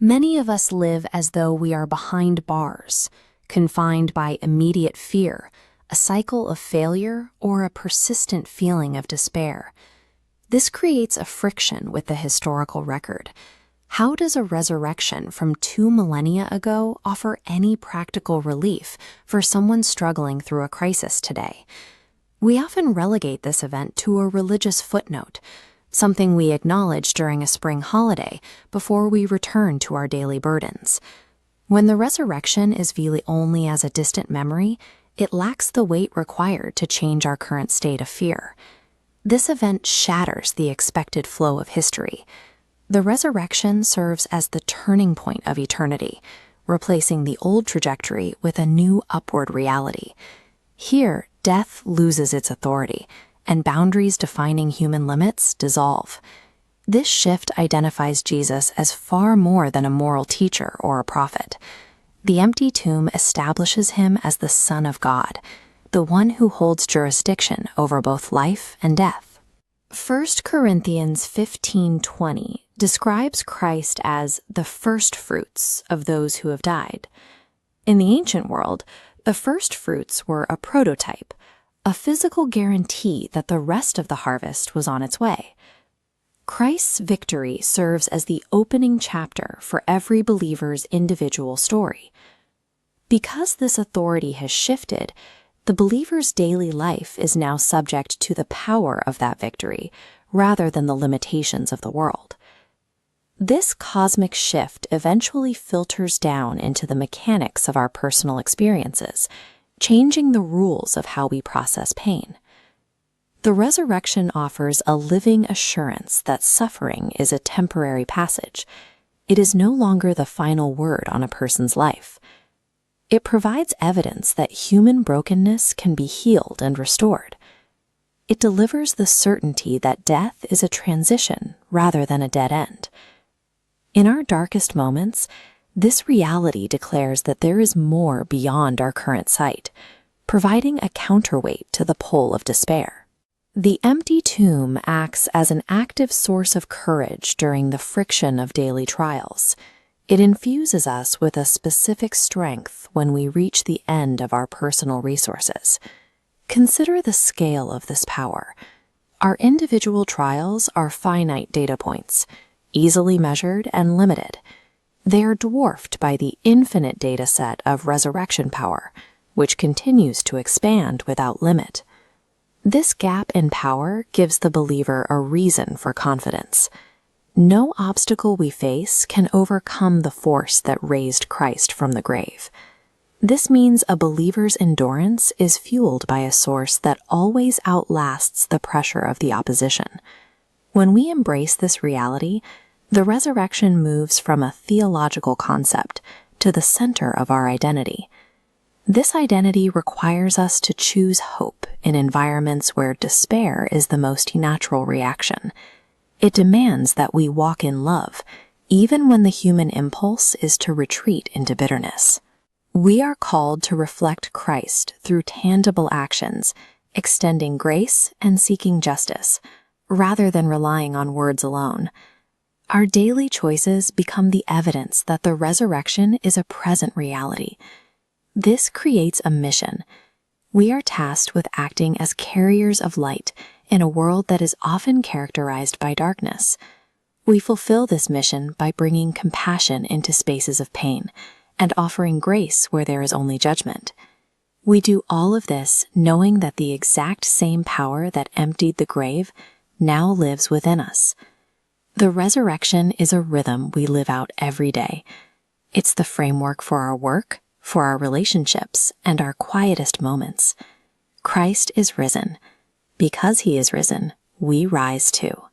Many of us live as though we are behind bars, confined by immediate fear, a cycle of failure, or a persistent feeling of despair. This creates a friction with the historical record. How does a resurrection from 2 millennia ago offer any practical relief for someone struggling through a crisis today? We often relegate this event to a religious footnote, something we acknowledge during a spring holiday before we return to our daily burdens. When the resurrection is viewed only as a distant memory, it lacks the weight required to change our current state of fear. This event shatters the expected flow of history. The resurrection serves as the turning point of eternity, replacing the old trajectory with a new upward reality. Here, death loses its authority, and boundaries defining human limits dissolve. This shift identifies Jesus as far more than a moral teacher or a prophet. The empty tomb establishes him as the Son of God, the one who holds jurisdiction over both life and death. 1 Corinthians 15:20 describes Christ as the first fruits of those who have died. In the ancient world, the first fruits were a prototype, a physical guarantee that the rest of the harvest was on its way. Christ's victory serves as the opening chapter for every believer's individual story. Because this authority has shifted, the believer's daily life is now subject to the power of that victory rather than the limitations of the world. This cosmic shift eventually filters down into the mechanics of our personal experiences, changing the rules of how we process pain. The resurrection offers a living assurance that suffering is a temporary passage. It is no longer the final word on a person's life. It provides evidence that human brokenness can be healed and restored. It delivers the certainty that death is a transition rather than a dead end. In our darkest moments, this reality declares that there is more beyond our current sight, providing a counterweight to the pull of despair. The empty tomb acts as an active source of courage during the friction of daily trials. It infuses us with a specific strength when we reach the end of our personal resources. Consider the scale of this power. Our individual trials are finite data points, easily measured and limited. They are dwarfed by the infinite data set of resurrection power, which continues to expand without limit. This gap in power gives the believer a reason for confidence. No obstacle we face can overcome the force that raised Christ from the grave. This means a believer's endurance is fueled by a source that always outlasts the pressure of the opposition. When we embrace this reality, the resurrection moves from a theological concept to the center of our identity. This identity requires us to choose hope in environments where despair is the most natural reaction. It demands that we walk in love, even when the human impulse is to retreat into bitterness. We are called to reflect Christ through tangible actions, extending grace and seeking justice, rather than relying on words alone. Our daily choices become the evidence that the resurrection is a present reality. This creates a mission. We are tasked with acting as carriers of light in a world that is often characterized by darkness. We fulfill this mission by bringing compassion into spaces of pain and offering grace where there is only judgment. We do all of this knowing that the exact same power that emptied the grave now lives within us. The resurrection is a rhythm we live out every day. It's the framework for our work, for our relationships, and our quietest moments. Christ is risen. Because he is risen, we rise too.